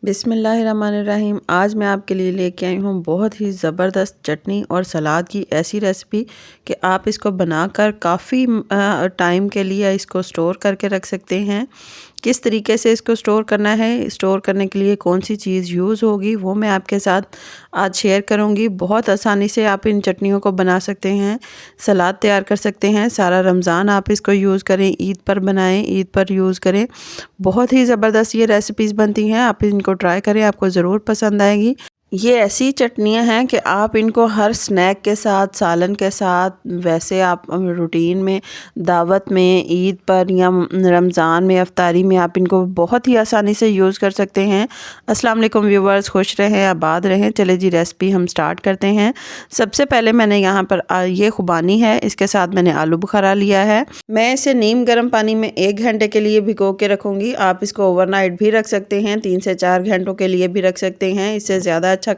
बिस्मिल्लाहिर्रहमानिर्रहीम। आज मैं आपके लिए लेके आई हूँ बहुत ही ज़बरदस्त चटनी और सलाद की ऐसी रेसिपी कि आप इसको बनाकर काफ़ी टाइम के लिए इसको स्टोर करके रख सकते हैं। किस तरीके से इसको स्टोर करना है, स्टोर करने के लिए कौन सी चीज़ यूज़ होगी, वो मैं आपके साथ आज शेयर करूँगी। बहुत आसानी से आप इन चटनियों को बना सकते हैं, सलाद तैयार कर सकते हैं। सारा रमज़ान आप इसको यूज़ करें, ईद पर बनाएं, ईद पर यूज़ करें। बहुत ही ज़बरदस्त ये रेसिपीज़ बनती हैं, आप इनको ट्राई करें, आपको ज़रूर पसंद आएगी। ये ऐसी चटनियाँ हैं कि आप इनको हर स्नैक के साथ, सालन के साथ, वैसे आप रूटीन में, दावत में, ईद पर या रमज़ान में, इफ्तारी में आप इनको बहुत ही आसानी से यूज़ कर सकते हैं। अस्सलाम वालेकुम व्यूवर्स, खुश रहें, आबाद रहें। चले जी रेसिपी हम स्टार्ट करते हैं। सबसे पहले मैंने यहाँ पर ये खुबानी है, इसके साथ मैंने आलू बुखारा लिया है। मैं इसे नीम गर्म पानी में 1 घंटे के लिए भिगो के रखूँगी। आप इसको ओवरनाइट भी रख सकते हैं, 3 से 4 घंटों के लिए भी रख सकते हैं। इससे ज़्यादा अच्छा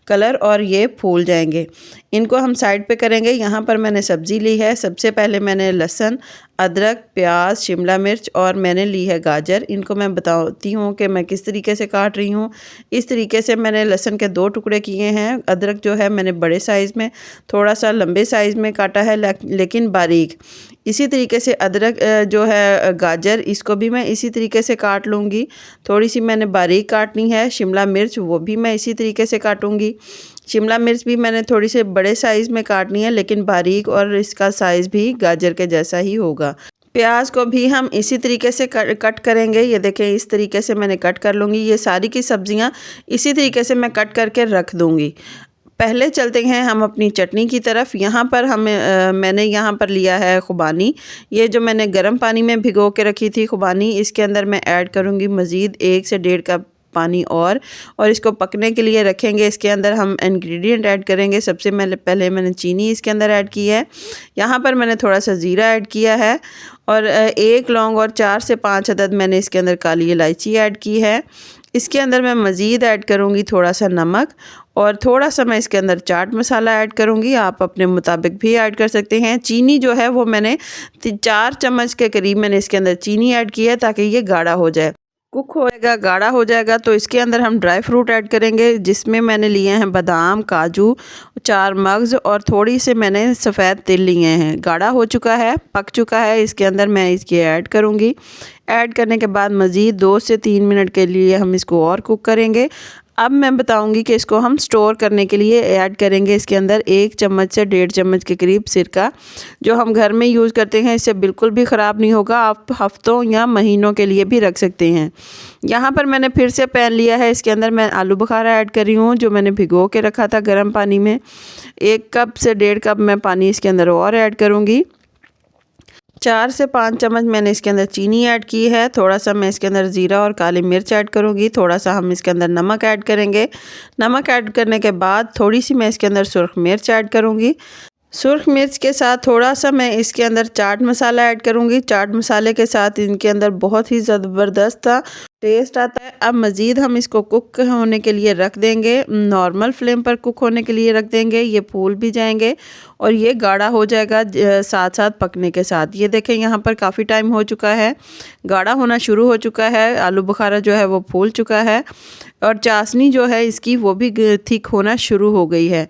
कलर और ये फूल जाएंगे। इनको हम साइड पे करेंगे। यहाँ पर मैंने सब्ज़ी ली है। सबसे पहले मैंने लहसुन, अदरक, प्याज, शिमला मिर्च और मैंने ली है गाजर। इनको मैं बताती हूँ कि मैं किस तरीके से काट रही हूँ। इस तरीके से मैंने लहसुन के 2 टुकड़े किए हैं। अदरक जो है मैंने बड़े साइज़ में, थोड़ा सा लंबे साइज़ में काटा है, लेकिन बारीक। इसी तरीके से अदरक जो है गाजर, इसको भी मैं इसी तरीके से काट लूँगी। थोड़ी सी मैंने बारीक काटनी है। शिमला मिर्च वो भी मैं इसी तरीके से काटूँगी। शिमला मिर्च भी मैंने थोड़ी से बड़े साइज़ में काटनी है, लेकिन बारीक, और इसका साइज़ भी गाजर के जैसा ही होगा। प्याज को भी हम इसी तरीके से कट करेंगे। ये देखें, इस तरीके से मैंने कट कर लूँगी। ये सारी की सब्जियाँ इसी तरीके से मैं कट करके रख दूँगी। पहले चलते हैं हम अपनी चटनी की तरफ। यहाँ पर मैंने यहाँ पर लिया है खुबानी। ये जो मैंने गर्म पानी में भिगो के रखी थी खुबानी, इसके अंदर मैं ऐड करूँगी मज़ीद 1 से 1.5 कप पानी और इसको पकने के लिए रखेंगे। इसके अंदर हम इंग्रेडिएंट ऐड करेंगे। सबसे पहले मैंने चीनी इसके अंदर ऐड की है। यहाँ पर मैंने थोड़ा सा ज़ीरा ऐड किया है और 1 लौंग और 4 से 5 अदद मैंने इसके अंदर काली इलायची ऐड की है। इसके अंदर मैं मज़ीद ऐड करूँगी थोड़ा सा नमक और थोड़ा सा मैं इसके अंदर चाट मसाला ऐड करूँगी। आप अपने मुताबिक भी ऐड कर सकते हैं। चीनी जो है वो मैंने 4 चम्मच के करीब मैंने इसके अंदर चीनी ऐड की है, ताकि ये गाढ़ा हो जाए। कुक होएगा, गाढ़ा हो जाएगा तो इसके अंदर हम ड्राई फ्रूट ऐड करेंगे, जिसमें मैंने लिए हैं बादाम, काजू, 4 मगज़ और थोड़ी से मैंने सफ़ेद तिल लिए हैं। गाढ़ा हो चुका है, पक चुका है। इसके अंदर मैं इसके ऐड करूँगी। ऐड करने के बाद मज़ीद 2 से 3 मिनट के लिए हम इसको और कुक करेंगे। अब मैं बताऊंगी कि इसको हम स्टोर करने के लिए ऐड करेंगे इसके अंदर 1 चम्मच से 1.5 चम्मच के करीब सिरका, जो हम घर में यूज़ करते हैं। इससे बिल्कुल भी ख़राब नहीं होगा, आप हफ्तों या महीनों के लिए भी रख सकते हैं। यहाँ पर मैंने फिर से पैन लिया है। इसके अंदर मैं आलू बुखारा ऐड कर रही हूँ, जो मैंने भिगो के रखा था गर्म पानी में। 1 कप से 1.5 कप मैं पानी इसके अंदर और ऐड करूँगी। 4 से 5 चम्मच मैंने इसके अंदर चीनी ऐड की है। थोड़ा सा मैं इसके अंदर ज़ीरा और काली मिर्च ऐड करूँगी। थोड़ा सा हम इसके अंदर नमक ऐड करेंगे। नमक ऐड करने के बाद थोड़ी सी मैं इसके अंदर सुर्ख मिर्च ऐड करूँगी। सुर्ख मिर्च के साथ थोड़ा सा मैं इसके अंदर चाट मसाला ऐड करूँगी। चाट मसाले के साथ इनके अंदर बहुत ही ज़बरदस्त सा टेस्ट आता है। अब मज़ीद हम इसको कुक होने के लिए रख देंगे, नॉर्मल फ्लेम पर कुक होने के लिए रख देंगे। ये फूल भी जाएंगे और ये गाढ़ा हो जाएगा साथ साथ पकने के साथ। ये देखें, यहाँ पर काफ़ी टाइम हो चुका है, गाढ़ा होना शुरू हो चुका है। आलू बुखारा जो है वो फूल चुका है और चाशनी जो है इसकी वो भी थिक होना शुरू हो गई है।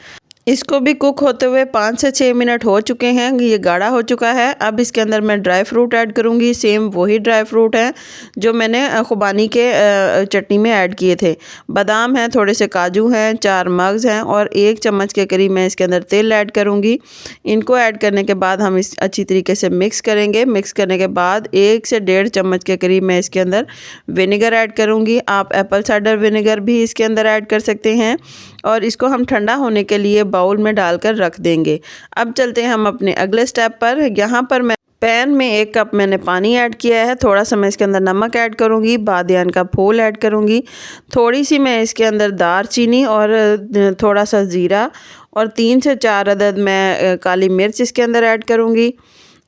इसको भी कुक होते हुए 5 से 6 मिनट हो चुके हैं। ये गाढ़ा हो चुका है। अब इसके अंदर मैं ड्राई फ्रूट ऐड करूँगी। सेम वही ड्राई फ्रूट हैं जो मैंने खुबानी के चटनी में ऐड किए थे। बादाम हैं, थोड़े से काजू हैं, 4 मगज़ हैं और 1 चम्मच के करीब मैं इसके अंदर तेल ऐड करूँगी। इनको ऐड करने के बाद हम इस अच्छी तरीके से मिक्स करेंगे। मिक्स करने के बाद 1 से 1.5 चम्मच के करीब मैं इसके अंदर विनेगर ऐड करूँगी। आप एप्पल साइडर विनेगर भी इसके अंदर ऐड कर सकते हैं और इसको हम ठंडा होने के लिए बाउल में डालकर रख देंगे। अब चलते हैं हम अपने अगले स्टेप पर। यहाँ पर मैं पैन में 1 कप मैंने पानी ऐड किया है। थोड़ा सा मैं इसके अंदर नमक ऐड करूँगी, बादियान का फूल ऐड करूँगी, थोड़ी सी मैं इसके अंदर दारचीनी और थोड़ा सा ज़ीरा और 3 से 4 अदद मैं काली मिर्च इसके अंदर ऐड करूँगी।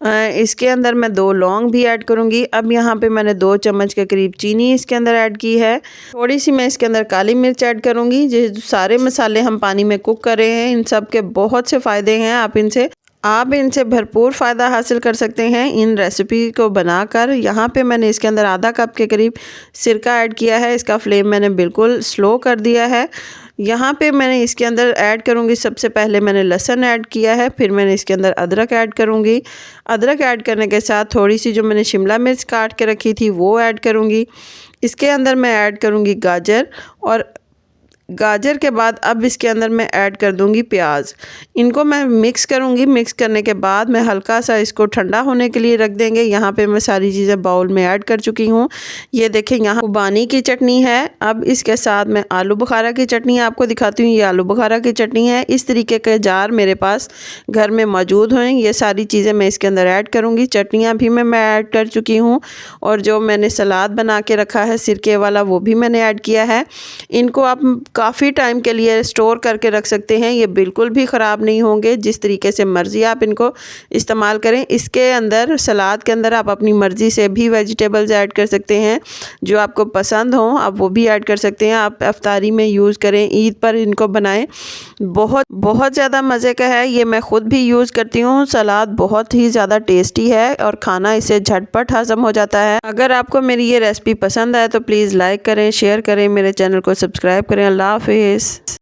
इसके अंदर मैं 2 लौंग भी ऐड करूँगी। अब यहाँ पे मैंने 2 चम्मच के करीब चीनी इसके अंदर ऐड की है। थोड़ी सी मैं इसके अंदर काली मिर्च ऐड करूँगी। जो सारे मसाले हम पानी में कुक कर रहे हैं, इन सब के बहुत से फ़ायदे हैं। आप इनसे आप इनसे भरपूर फ़ायदा हासिल कर सकते हैं इन रेसिपी को बनाकर। यहाँ पे मैंने इसके अंदर आधा कप के करीब सिरका ऐड किया है। इसका फ्लेम मैंने बिल्कुल स्लो कर दिया है। यहाँ पे मैंने इसके अंदर ऐड करूँगी, सबसे पहले मैंने लहसुन ऐड किया है, फिर मैंने इसके अंदर अदरक ऐड करूँगी। अदरक ऐड करने के साथ थोड़ी सी जो मैंने शिमला मिर्च काट के रखी थी वो ऐड करूँगी। इसके अंदर मैं ऐड करूँगी गाजर, और गाजर के बाद अब इसके अंदर मैं ऐड कर दूंगी प्याज। इनको मैं मिक्स करूंगी। मिक्स करने के बाद मैं हल्का सा इसको ठंडा होने के लिए रख देंगे। यहाँ पे मैं सारी चीज़ें बाउल में ऐड कर चुकी हूँ। ये देखें, यहाँ खुबानी की चटनी है। अब इसके साथ मैं आलू बुखारा की चटनी आपको दिखाती हूँ। ये आलू बुखारा की चटनी है। इस तरीके के जार मेरे पास घर में मौजूद हैं। ये सारी चीज़ें मैं इसके अंदर ऐड करूँगी। चटनियाँ भी मैं ऐड कर चुकी हूँ, और जो मैंने सलाद बना के रखा है सिरके वाला वो भी मैंने ऐड किया है। इनको आप काफ़ी टाइम के लिए स्टोर करके रख सकते हैं। ये बिल्कुल भी ख़राब नहीं होंगे। जिस तरीके से मर्ज़ी आप इनको इस्तेमाल करें। इसके अंदर, सलाद के अंदर, आप अपनी मर्ज़ी से भी वेजिटेबल्स ऐड कर सकते हैं जो आपको पसंद हों, आप वो भी ऐड कर सकते हैं। आप इफ्तारी में यूज़ करें, ईद पर इनको बनाएं। बहुत बहुत ज़्यादा मज़े का है। ये मैं ख़ुद भी यूज़ करती हूँ। सलाद बहुत ही ज़्यादा टेस्टी है और खाना इससे झटपट हज़म हो जाता है। अगर आपको मेरी ये रेसिपी पसंद आए तो प्लीज़ लाइक करें, शेयर करें, मेरे चैनल को सब्सक्राइब करें। अल्लाह हाफिज़।